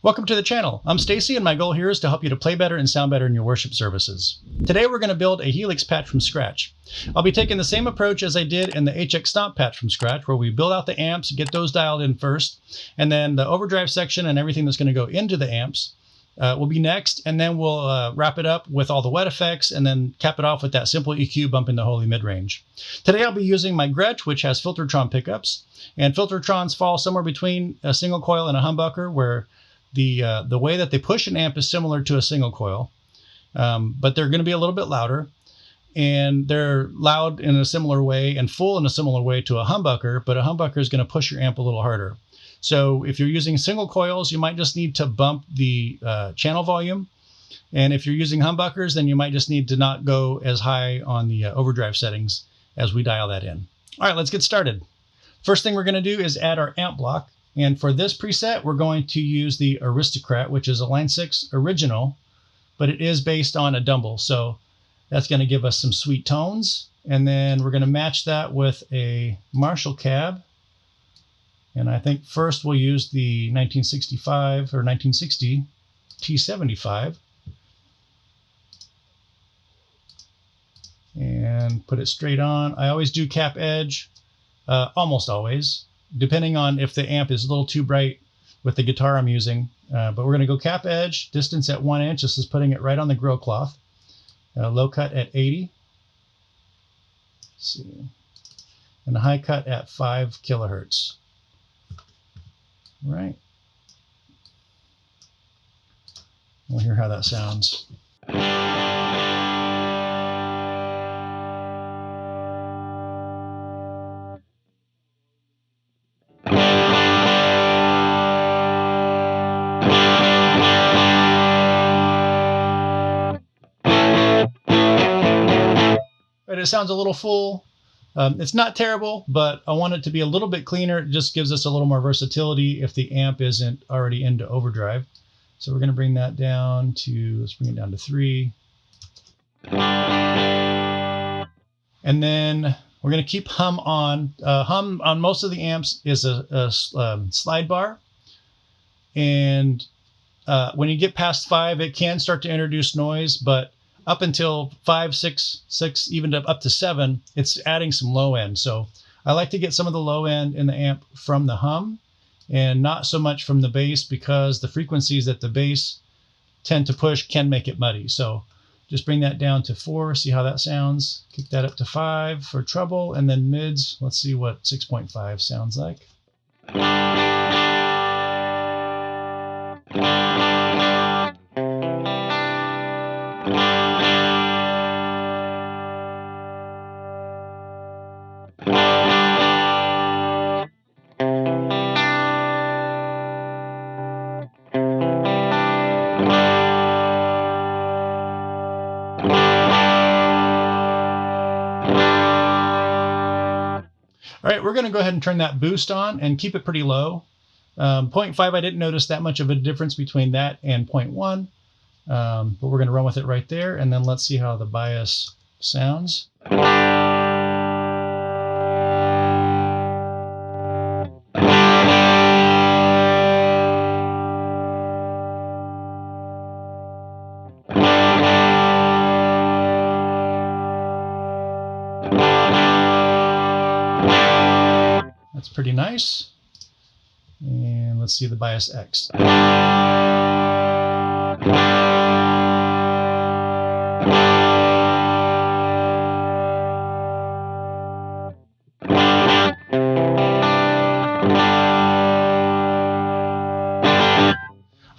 Welcome to the channel. I'm Stacy, and my goal here is to help you to play better and sound better in your worship services. Today we're going to build a Helix patch from scratch. I'll be taking the same approach as I did in the HX Stomp patch from scratch, where we build out the amps, get those dialed in first, and then the overdrive section and everything that's going to go into the amps will be next, and then we'll wrap it up with all the wet effects and then cap it off with that simple EQ bump in the holy mid-range. Today I'll be using my Gretsch, which has Filtertron pickups, and Filtertrons fall somewhere between a single coil and a humbucker, where the way that they push an amp is similar to a single coil, but they're going to be a little bit louder, and they're loud in a similar way and full in a similar way to a humbucker, but a humbucker is going to push your amp a little harder. So if you're using single coils, you might just need to bump the channel volume. And if you're using humbuckers, then you might just need to not go as high on the overdrive settings as we dial that in. All right, let's get started. First thing we're going to do is add our amp block. And for this preset, we're going to use the Aristocrat, which is a Line 6 original, but it is based on a Dumble. So that's going to give us some sweet tones. And then we're going to match that with a Marshall cab. And I think first we'll use the 1965 or 1960 T75 and put it straight on. I always do cap edge, almost always, depending on if the amp is a little too bright with the guitar I'm using. But we're going to go cap edge, distance at 1 inch. This is putting it right on the grill cloth. Low cut at 80. Let's see. And a high cut at 5 kilohertz. Right. We'll hear how that sounds. It sounds a little full. It's not terrible, but I want it to be a little bit cleaner. It just gives us a little more versatility if the amp isn't already into overdrive. So we're going to bring that down to, let's bring it down to 3. And then we're going to keep hum on. Hum on most of the amps is a slide bar. And when you get past 5, it can start to introduce noise, but up until 5, 6, even up to 7, it's adding some low end. So I like to get some of the low end in the amp from the hum and not so much from the bass, because the frequencies that the bass tend to push can make it muddy. So just bring that down to 4, see how that sounds. Kick that up to 5 for treble, and then mids. Let's see what 6.5 sounds like. All right, we're going to go ahead and turn that boost on and keep it pretty low. 0.5, I didn't notice that much of a difference between that and 0.1, but we're going to run with it right there, and then let's see how the bias sounds. That's pretty nice. And let's see the bias X. All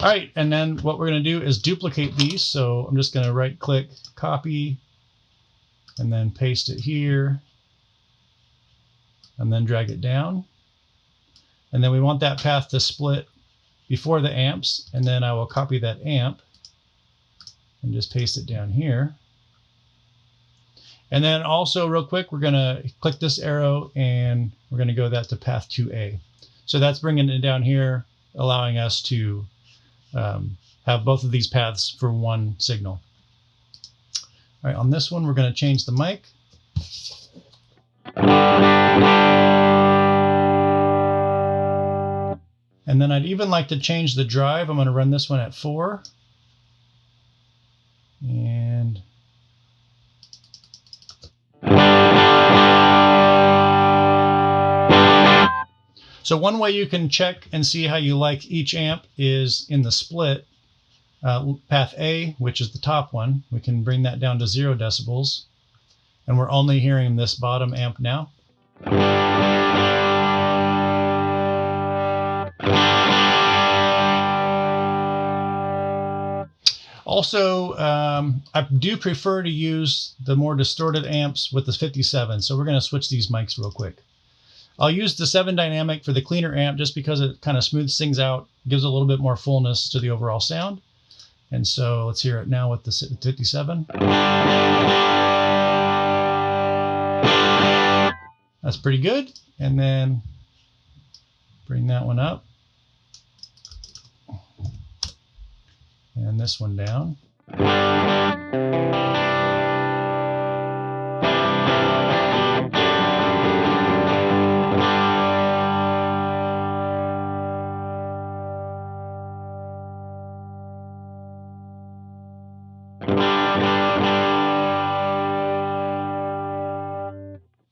right, and then what we're going to do is duplicate these. So I'm just going to right click, copy, and then paste it here. And then drag it down. And then we want that path to split before the amps. And then I will copy that amp and just paste it down here. And then also real quick, we're going to click this arrow and we're going to go that to path 2A. So that's bringing it down here, allowing us to have both of these paths for one signal. All right, on this one, we're going to change the mic. And then I'd even like to change the drive. I'm going to run this one at 4. And so one way you can check and see how you like each amp is in the split. Path A, which is the top one, we can bring that down to 0 decibels. And we're only hearing this bottom amp now. Also, I do prefer to use the more distorted amps with the 57, so we're going to switch these mics real quick. I'll use the 7 dynamic for the cleaner amp just because it kind of smooths things out, gives a little bit more fullness to the overall sound. And so let's hear it now with the 57. That's pretty good. And then bring that one up. And this one down.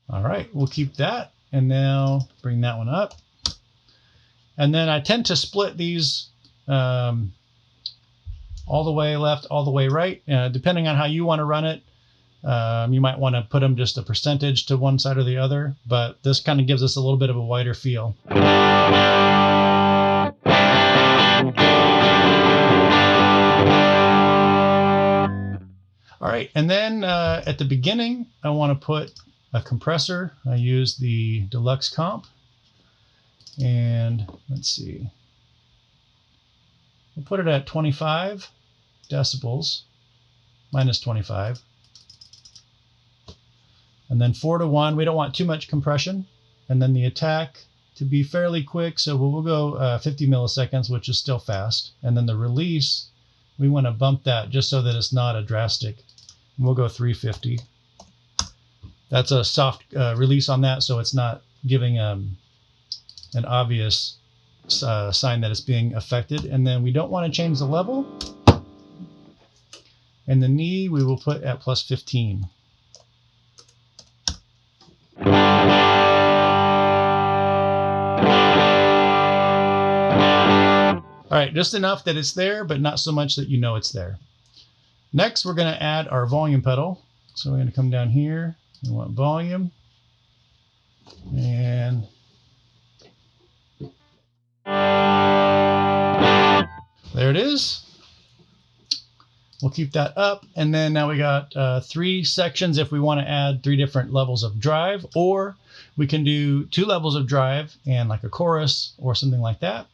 All right, we'll keep that. And now bring that one up. And then I tend to split these all the way left, all the way right, depending on how you want to run it. You might want to put them just a percentage to one side or the other, but this kind of gives us a little bit of a wider feel. All right, and then at the beginning, I want to put a compressor. I use the Deluxe Comp, and let's see. We'll put it at 25 decibels, minus 25. And then 4 to 1, we don't want too much compression. And then the attack to be fairly quick, so we'll go 50 milliseconds, which is still fast. And then the release, we want to bump that just so that it's not a drastic. And we'll go 350. That's a soft release on that, so it's not giving an obvious sign that it's being affected. And then we don't want to change the level. And the knee we will put at plus 15. All right, just enough that it's there, but not so much that you know it's there. Next, we're going to add our volume pedal. So we're going to come down here. We want volume. And there it is. We'll keep that up. And then now we got 3 sections if we want to add 3 different levels of drive, or we can do 2 levels of drive and like a chorus or something like that.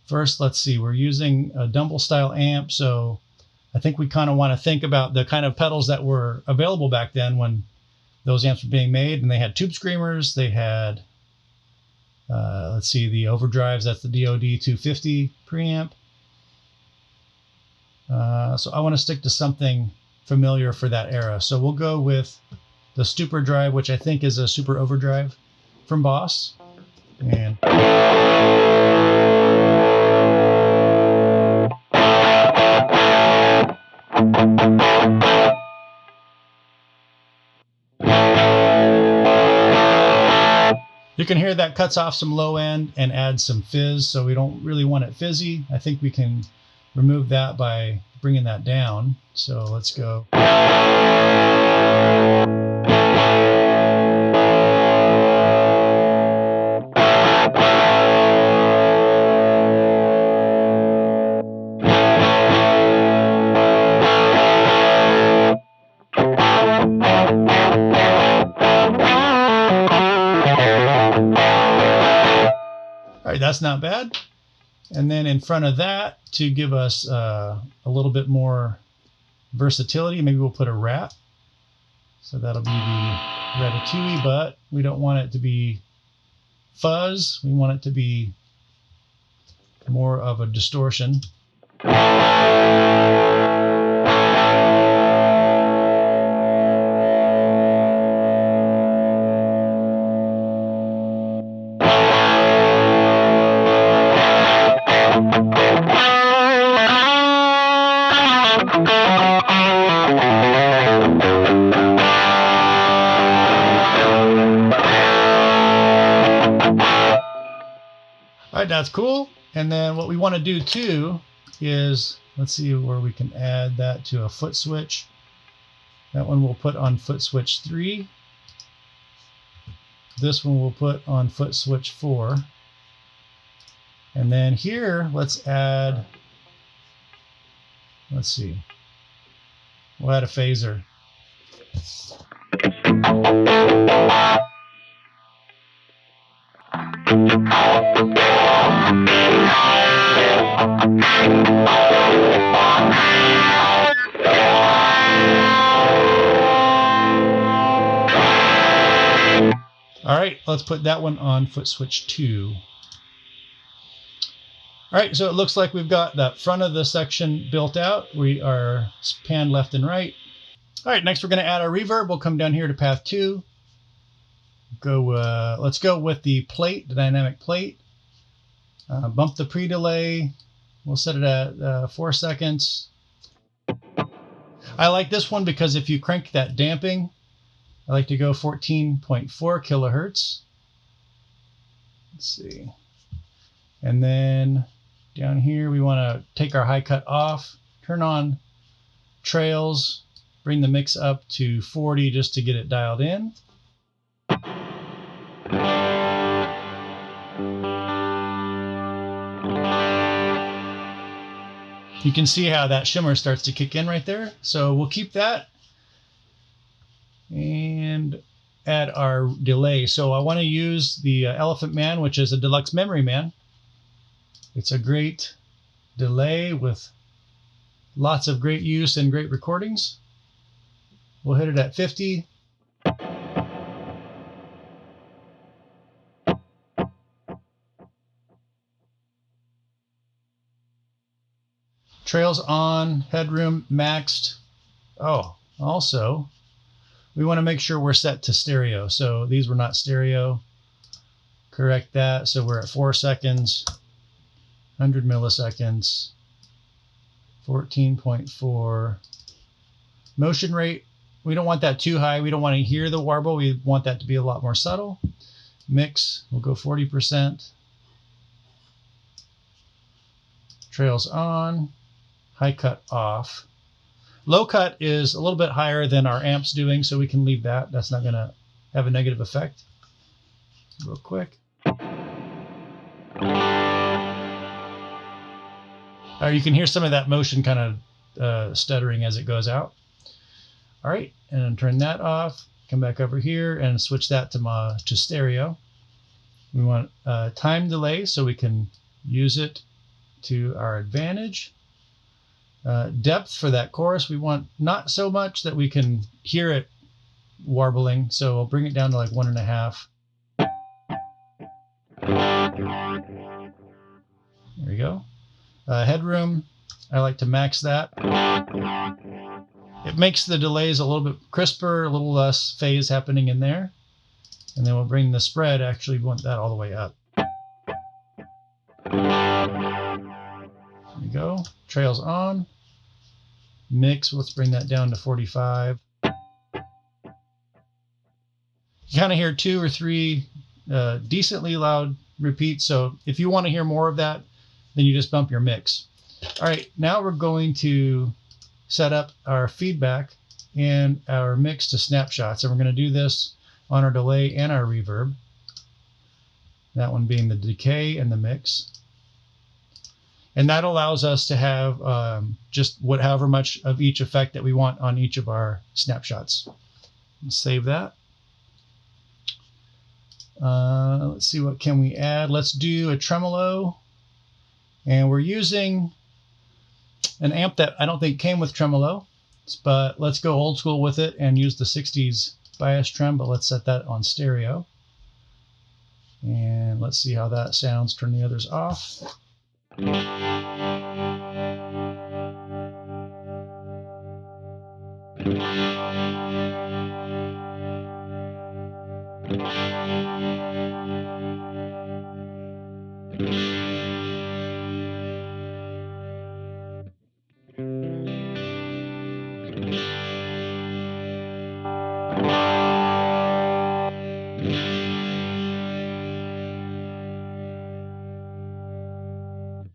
First, let's see, we're using a Dumble style amp. So I think we kind of want to think about the kind of pedals that were available back then when those amps were being made. And they had tube screamers. They had, let's see, the overdrives. That's the DOD 250 preamp. So I want to stick to something familiar for that era. So we'll go with the Stupor drive, which I think is a super overdrive from Boss. And you can hear that cuts off some low end and adds some fizz, so we don't really want it fizzy. I think we can remove that by bringing that down. So let's go. All right, that's not bad. And then in front of that, to give us a little bit more versatility, maybe we'll put a rat. So that'll be the Ratatouille, but we don't want it to be fuzz. We want it to be more of a distortion. that's cool. And then what we want to do too is, let's see where we can add that to a foot switch. That one we'll put on foot switch 3. This one we'll put on foot switch 4. And then here, let's add, let's see, we'll add a phaser. All right, let's put that one on foot switch 2. All right, so it looks like we've got that front of the section built out. We are panned left and right. All right, next we're going to add our reverb. We'll come down here to path 2. Let's go with the plate, the dynamic plate. Bump the pre-delay. We'll set it at 4 seconds. I like this one because if you crank that damping, I like to go 14.4 kilohertz. Let's see. And then down here, we want to take our high cut off, turn on trails, bring the mix up to 40 just to get it dialed in. You can see how that shimmer starts to kick in right there. So we'll keep that and add our delay. So I want to use the Elephant Man, which is a deluxe memory man. It's a great delay with lots of great use and great recordings. We'll hit it at 50. Trails on, headroom maxed. Oh, also, we want to make sure we're set to stereo. So these were not stereo. Correct that. So we're at 4 seconds, 100 milliseconds, 14.4. Motion rate, we don't want that too high. We don't want to hear the warble. We want that to be a lot more subtle. Mix, we'll go 40%. Trails on. High cut off. Low cut is a little bit higher than our amp's doing, so we can leave that. That's not going to have a negative effect. Real quick. You can hear some of that motion kind of stuttering as it goes out. All right, and turn that off. Come back over here and switch that to stereo. We want time delay so we can use it to our advantage. Depth for that chorus, we want not so much that we can hear it warbling, so we'll bring it down to like 1.5. There we go. Headroom, I like to max that. It makes the delays a little bit crisper, a little less phase happening in there. And then we'll bring the spread, actually we want that all the way up. There we go. Trails on. Mix, let's bring that down to 45. You kind of hear 2 or 3 decently loud repeats. So if you want to hear more of that, then you just bump your mix. All right, now we're going to set up our feedback and our mix to snapshots. And we're going to do this on our delay and our reverb. That one being the decay and the mix. And that allows us to have just however much of each effect that we want on each of our snapshots. Let's save that. Let's see, what can we add? Let's do a tremolo. And we're using an amp that I don't think came with tremolo, but let's go old school with it and use the 60s bias trem, but let's set that on stereo. And let's see how that sounds. Turn the others off.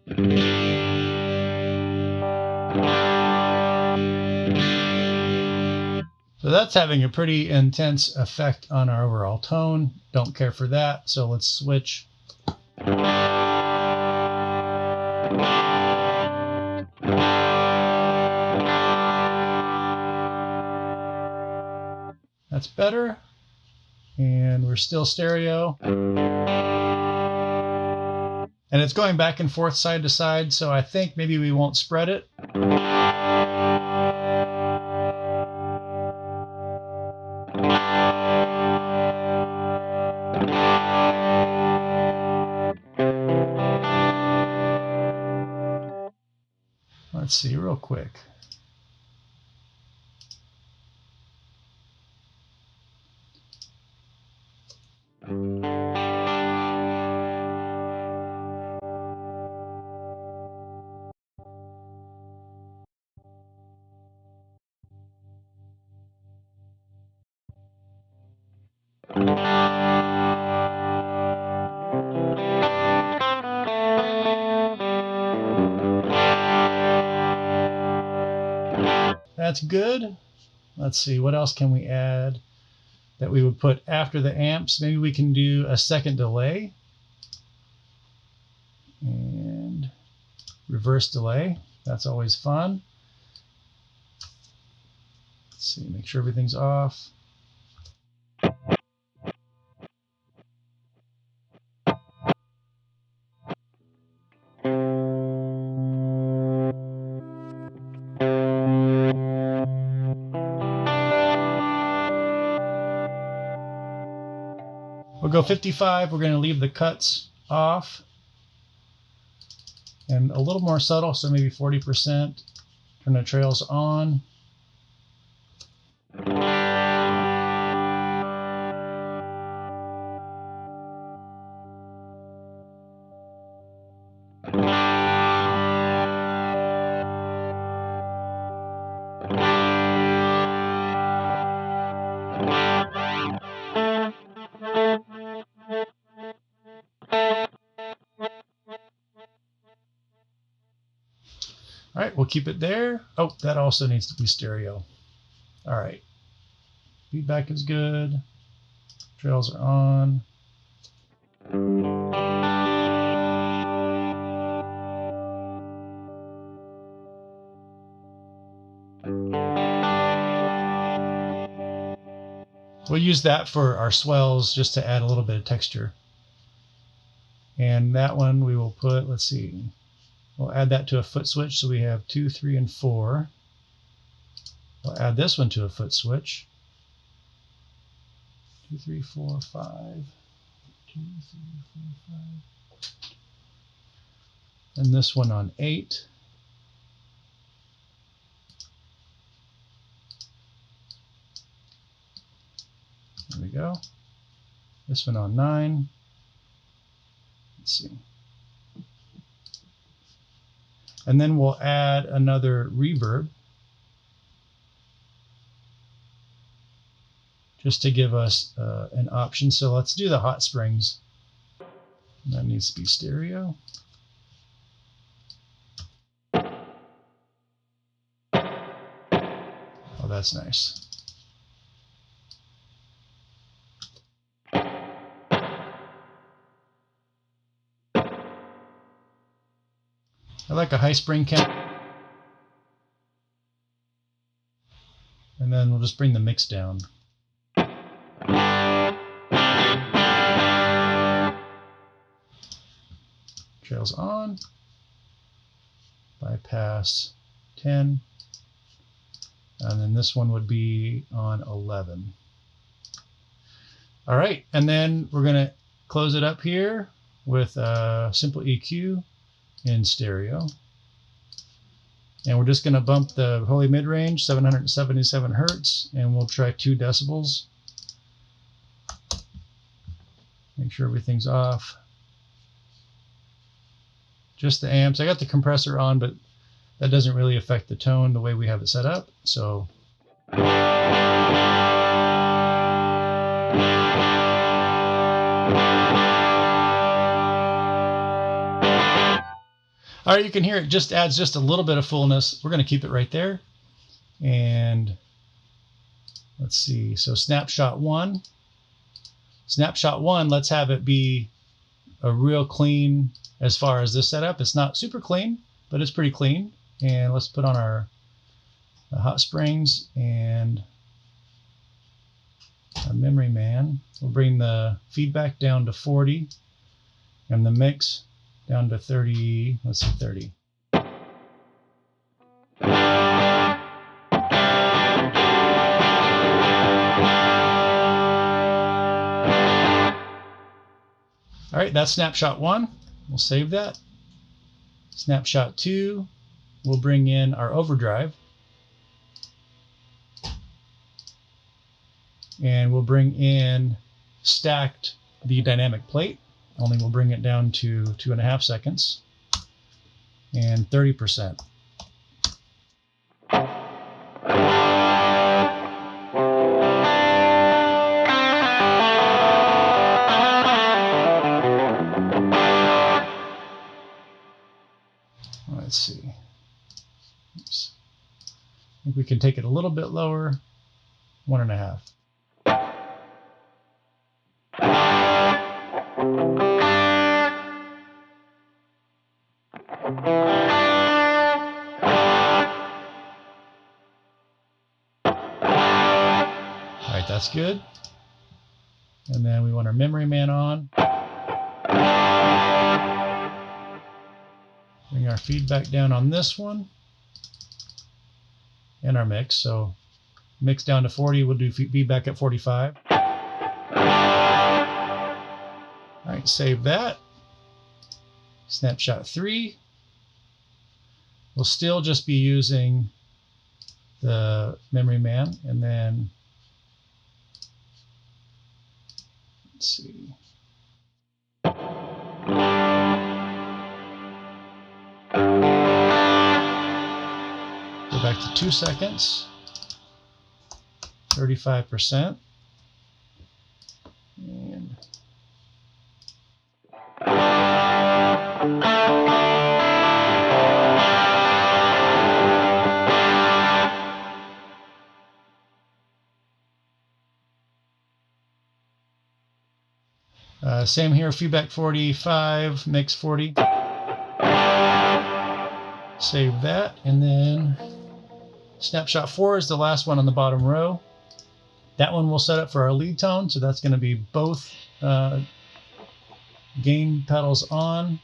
So that's having a pretty intense effect on our overall tone. Don't care for that, so let's switch. That's better. And we're still stereo. And it's going back and forth side to side, so I think maybe we won't spread it. Let's see real quick. That's good. Let's see, what else can we add that we would put after the amps? Maybe we can do a second delay and reverse delay. That's always fun. Let's see, make sure everything's off. We'll go 55. We're going to leave the cuts off and a little more subtle, so maybe 40%. Turn the trails on. All right, we'll keep it there. Oh, that also needs to be stereo. All right. Feedback is good. Trails are on. We'll use that for our swells just to add a little bit of texture. And that one we will put, let's see, we'll add that to a foot switch. So we have 2, 3, and 4. We'll add this one to a foot switch. 2, 3, 4, 5. 2, 3, 4, 5. And this one on 8. There we go. This one on 9. Let's see. And then we'll add another reverb just to give us an option. So let's do the hot springs. That needs to be stereo. Oh, that's nice. I like a high spring count. And then we'll just bring the mix down. Trails on. Bypass 10. And then this one would be on 11. All right, and then we're going to close it up here with a simple EQ in stereo. And we're just going to bump the holy mid-range, 777 hertz, and we'll try 2 decibels. Make sure everything's off. Just the amps. I got the compressor on, but that doesn't really affect the tone the way we have it set up. So All right, you can hear it just adds just a little bit of fullness. We're going to keep it right there. And let's see. So snapshot 1. Snapshot 1, let's have it be a real clean as far as this setup. It's not super clean, but it's pretty clean. And let's put on our hot springs and our memory man. We'll bring the feedback down to 40 and the mix down to 30. Let's see, 30. All right, that's snapshot 1. We'll save that. Snapshot 2, we'll bring in our overdrive. And we'll bring in stacked the dynamic plate. Only we'll bring it down to 2.5 seconds. And 30%. Let's see. Oops. I think we can take it a little bit lower. 1.5. All right, that's good. And then we want our memory man on. Bring our feedback down on this one. And our mix. So mix down to 40, we'll do feedback at 45. All right, save that. Snapshot 3. We'll still just be using the memory man, and then let's see. Go back to 2 seconds. 35%. And same here, feedback 45, mix 40. Save that, and then snapshot 4 is the last one on the bottom row. That one we'll set up for our lead tone, so that's going to be both gain pedals on.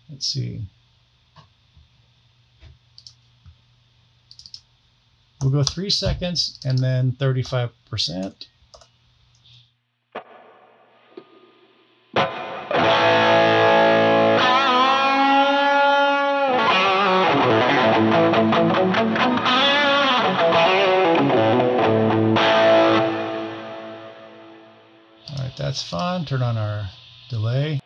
Let's see. We'll go 3 seconds and then 35%. All right, that's fine. Turn on our delay.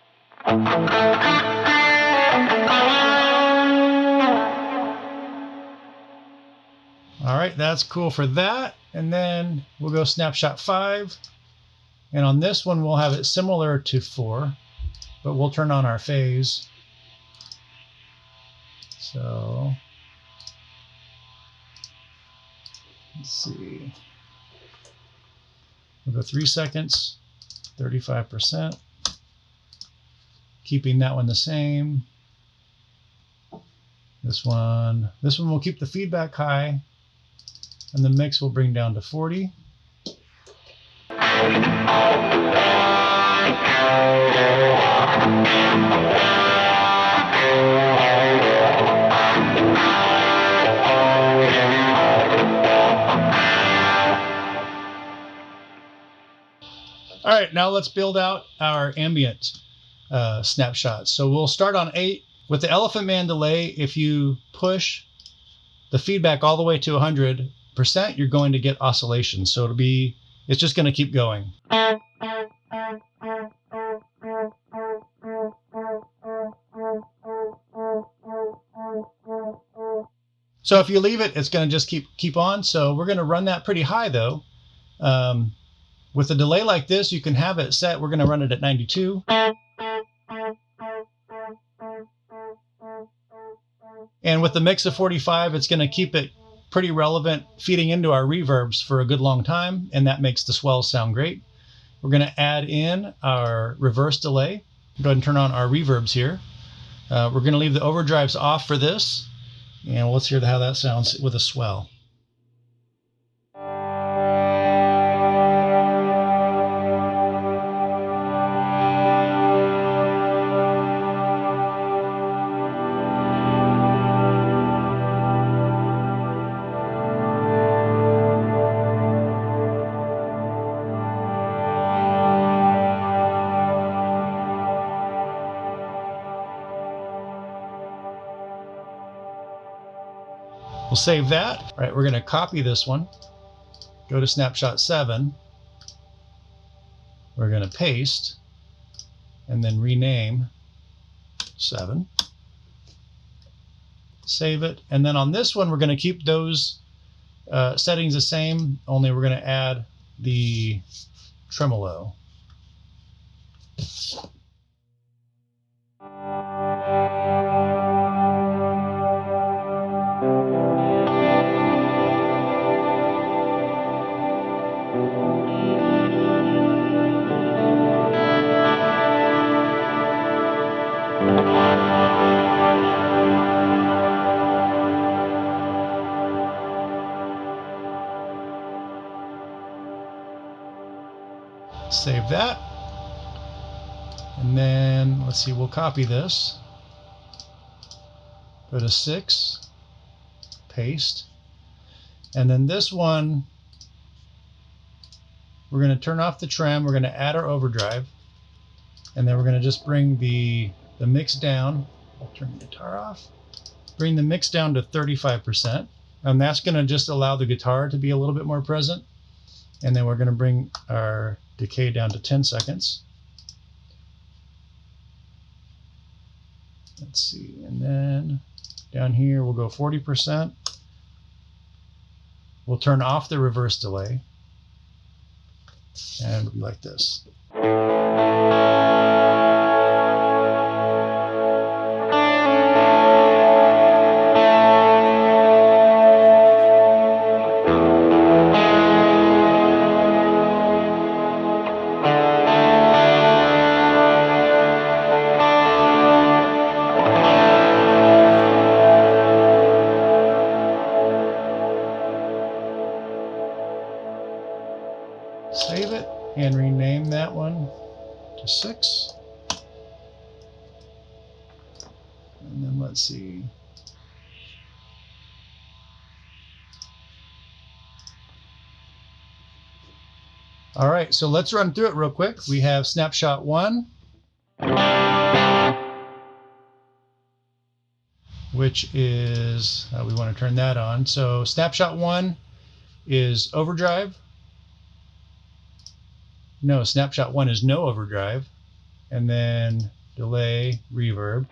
All right, that's cool for that. And then we'll go snapshot 5. And on this one, we'll have it similar to 4, but we'll turn on our phase. So let's see. We'll go 3 seconds, 35%. Keeping that one the same. This one will keep the feedback high, and the mix will bring down to 40. All right, now let's build out our ambient snapshots. So we'll start on 8. With the Elephant Man delay, if you push the feedback all the way to 100%, you're going to get oscillation. So it's just going to keep going. So if you leave it, it's going to just keep on. So we're going to run that pretty high though. With a delay like this, you can have it set. We're going to run it at 92. And with the mix of 45, it's going to keep it pretty relevant, feeding into our reverbs for a good long time, and that makes the swells sound great. We're going to add in our reverse delay. Go ahead and turn on our reverbs here. We're going to leave the overdrives off for this, and let's hear how that sounds with a swell. We'll save that. All right, we're going to copy this one. Go to Snapshot 7. We're going to paste and then rename 7. Save it. And then on this one, we're going to keep those settings the same, only we're going to add the tremolo. Save that. And then, let's see, we'll copy this. Go to 6, paste. And then this one, we're going to turn off the trem. We're going to add our overdrive. And then we're going to just bring the mix down. I'll turn the guitar off. Bring the mix down to 35%. And that's going to just allow the guitar to be a little bit more present. And then we're going to bring our decay down to 10 seconds. Let's see, and then down here we'll go 40%. We'll turn off the reverse delay, and it'll be like this. Save it and rename that one to 6. And then let's see. All right, so let's run through it real quick. We have Snapshot 1, which is, we want to turn that on. So Snapshot 1 is overdrive. No, Snapshot 1 is no overdrive. And then delay, reverb.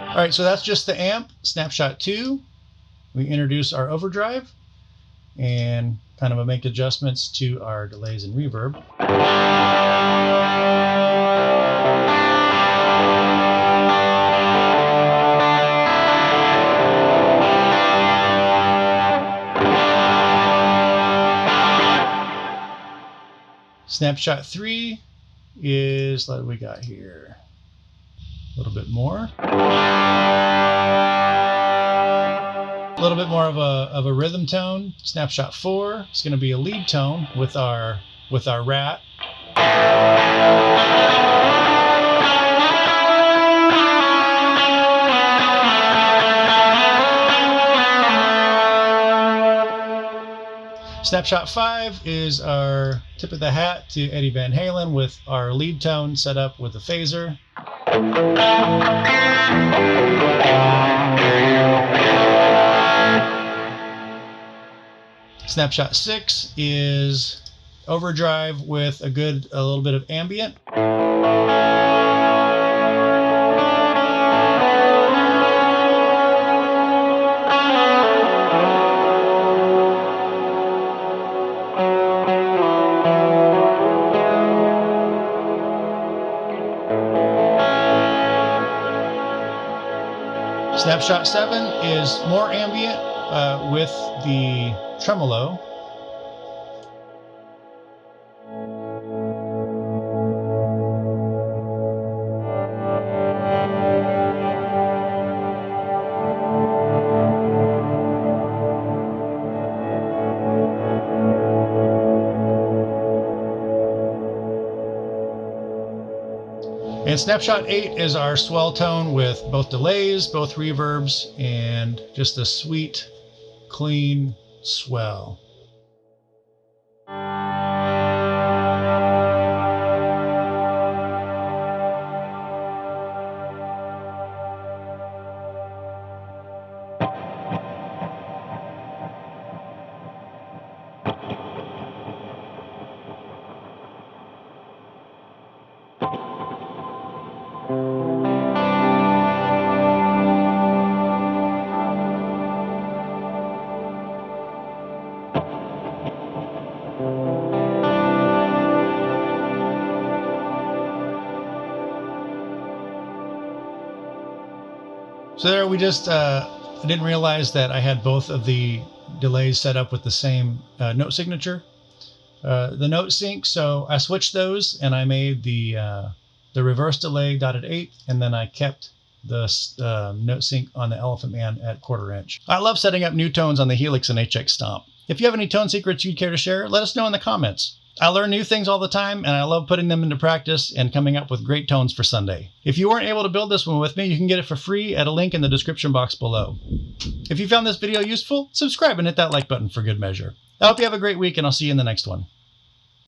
All right, so that's just the amp. Snapshot 2, we introduce our overdrive and kind of make adjustments to our delays and reverb. Snapshot 3 is, what we got here, a little bit more. A little bit more of a rhythm tone. Snapshot 4 is going to be a lead tone with our rat. Snapshot 5 is our tip of the hat to Eddie Van Halen with our lead tone set up with a phaser. Snapshot 6 is overdrive with a little bit of ambient. Snapshot 7 is more ambient with the tremolo. And Snapshot 8 is our swell tone with both delays, both reverbs, and just a sweet, clean swell. So there we just, I didn't realize that I had both of the delays set up with the same note signature, the note sync. So I switched those and I made the reverse delay dotted 8, and then I kept the note sync on the Elephant Man at 1/4 inch. I love setting up new tones on the Helix and HX Stomp. If you have any tone secrets you'd care to share, let us know in the comments. I learn new things all the time, and I love putting them into practice and coming up with great tones for Sunday. If you weren't able to build this one with me, you can get it for free at a link in the description box below. If you found this video useful, subscribe and hit that like button for good measure. I hope you have a great week, and I'll see you in the next one.